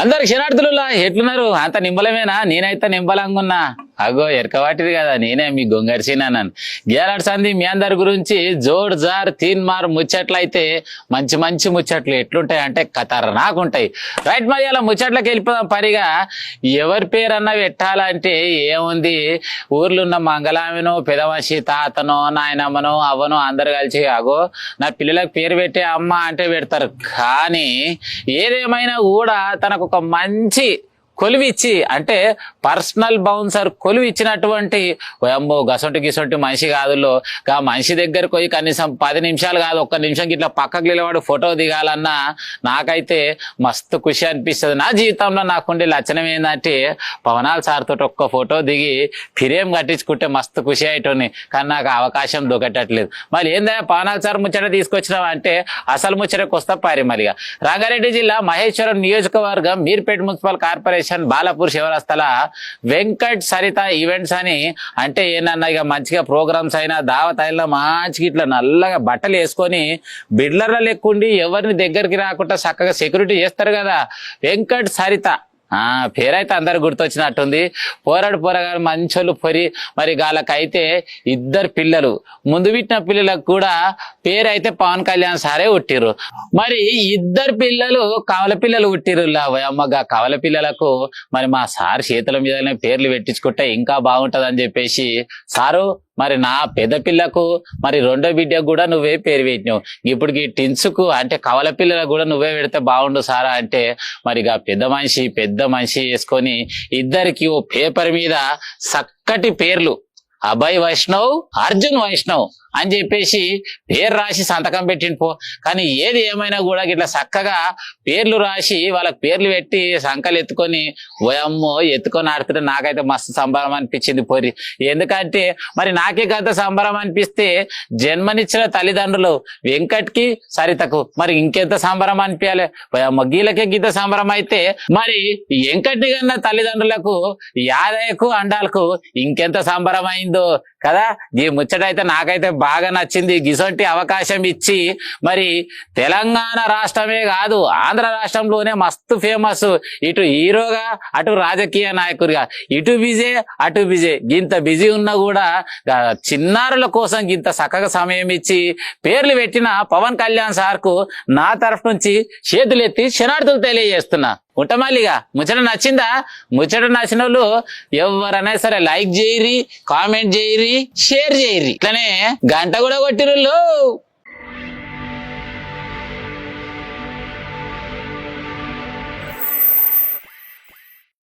అందరు క్షణార్థులు ఎట్లున్నారు? అంత నింబలమేనా? నేనైతే నింబలంగున్నా. అగో ఎరకవాటిది కదా, నేనే మీ గొంగర్చినాను. గేలాడు సంది మీ అందరి గురించి జోడ్ జార్ తీన్ మార్ ముచ్చట్లయితే మంచి మంచి ముచ్చట్లు ఎట్లుంటాయి అంటే ఖతర్నాకుంటాయి. రైట్, మరి అలా ముచ్చట్లకి వెళ్ళిపోదాం. పరిగా ఎవరి పేరన్నా పెట్టాలంటే ఏముంది, ఊర్లో ఉన్న మంగళామినో పెదమనిషి తాతనో నాయనమ్మనో అవ్వనో అందరు కలిసి అగో నా పిల్లలకు పేరు పెట్టే అమ్మ అంటే పెడతారు. కానీ ఏదేమైనా కూడా తనకు ఒక మంచి కొలువి ఇచ్చి, అంటే పర్సనల్ బౌన్సర్ కొలువి ఇచ్చినటువంటి అమ్మో గసొంటి గిసొంటి మనిషి కాదులో, ఆ మనిషి దగ్గరకు పోయి కనీసం 10 నిమిషాలు కాదు, 1 నిమిషం ఇట్లా పక్కకు నిలబడి ఫోటో దిగాలన్నా నాకైతే మస్తు ఖుషి అనిపిస్తుంది. నా జీవితంలో నాకుండే లక్షణం ఏంటంటే పవనాల్ సార్ తోటి ఒక్క ఫోటో దిగి ఫిరేం కట్టించుకుంటే మస్తు ఖుషి అయ్యేటోని. కానీ నాకు అవకాశం దొరకట్లేదు. మరి ఏందా పవనాల్ సార్ ముచ్చట తీసుకొచ్చినావా అంటే అసలు ముచ్చటకు వస్తా పారి. మరిగా రంగారెడ్డి జిల్లా మహేశ్వరం నియోజకవర్గం మీర్పేట మున్సిపల్ కార్పొరేషన్ బాలాపూర్ శివరస్తల వెంకట్ సరిత ఈవెంట్స్ అని, అంటే ఏంటన్నా ఇక మంచిగా ప్రోగ్రామ్స్ అయినా దావత్ అయినా మంచిగా ఇట్లా నల్లగా బట్టలు వేసుకొని బిడ్లర్ల లెక్కుండి ఎవరిని దగ్గరికి రాకుండా చక్కగా సెక్యూరిటీ చేస్తారు కదా, వెంకట్ సరిత పేరైతే అందరు గుర్తొచ్చినట్టుంది. పోరగారు మంచోళ్ళు పొరి. మరి వాళ్ళకైతే 2 పిల్లలు, ముందు పుట్టిన పిల్లలకు కూడా పేరైతే పవన్ కళ్యాణ్ సారే పుట్టిర్రు. మరి 2 పిల్లలు కవల పిల్లలు పుట్టిర్రు. అమ్మగా కవల పిల్లలకు మరి మా సార్ చేతుల మీదనే పేర్లు పెట్టించుకుంటే ఇంకా బాగుంటది అని చెప్పేసి సారు మరి నా పెద్ద పిల్లకు మరి 2వ బిడ్డకు కూడా నువ్వే పేరు పెట్టినావు. ఇప్పుడు ఈ టిన్సుకు అంటే కవల పిల్లలకు కూడా నువ్వే పెడితే బాగుండు సారా అంటే మరి పెద్ద మనిషి వేసుకొని 2కి ఓ పేపర్ మీద చక్కటి పేర్లు అభయ్ వైష్ణవ్, అర్జున్ వైష్ణవ్ అని చెప్పేసి పేరు రాసి సంతకం పెట్టిండు పో. కానీ ఏది ఏమైనా కూడా ఇట్లా చక్కగా పేర్లు రాసి వాళ్ళకి పేర్లు పెట్టి సంకలు ఎత్తుకొని ఓయమ్మో ఎత్తుకొని ఆడుతుంటే నాకైతే మస్తు సంబరం అనిపించింది పోరి. ఎందుకంటే మరి నాకే గంత సంబరం అనిపిస్తే జన్మనిచ్చిన తల్లిదండ్రులు వెంకట్కి సరితకు మరి ఇంకెంత సంబరం అనిపించాలి. ఓయమ్మ గీలకే గీత సంబరం అయితే మరి వెంకట్ని కన్నా తల్లిదండ్రులకు యాదయ్యకు అండాలకు ఇంకెంత సంబరం అయిందో కదా. ఈ ముచ్చట అయితే నాకైతే బాగా నచ్చింది. గిసొంటి అవకాశం ఇచ్చి మరి తెలంగాణ రాష్ట్రమే కాదు ఆంధ్ర రాష్ట్రంలోనే మస్తు ఫేమస్, ఇటు హీరోగా అటు రాజకీయ నాయకుడిగా, ఇటు బిజీ అటు బిజీ. గింత బిజీ ఉన్నా కూడా చిన్నారుల కోసం గింత చక్కగా సమయం ఇచ్చి పేర్లు పెట్టిన పవన్ కళ్యాణ్ సార్కు నా తరఫు నుంచి చేతులెత్తి క్షణార్థులు తెలియజేస్తున్నా. ఉంటామల్లిగా ముచ్చట నచ్చిందా? ముచ్చట నచ్చిన వాళ్ళు ఎవరైనా సరే లైక్ చేయరి, కామెంట్ చేయరి, షేర్ చేయరి, ఇట్లనే గంట కూడా కొట్టిరు.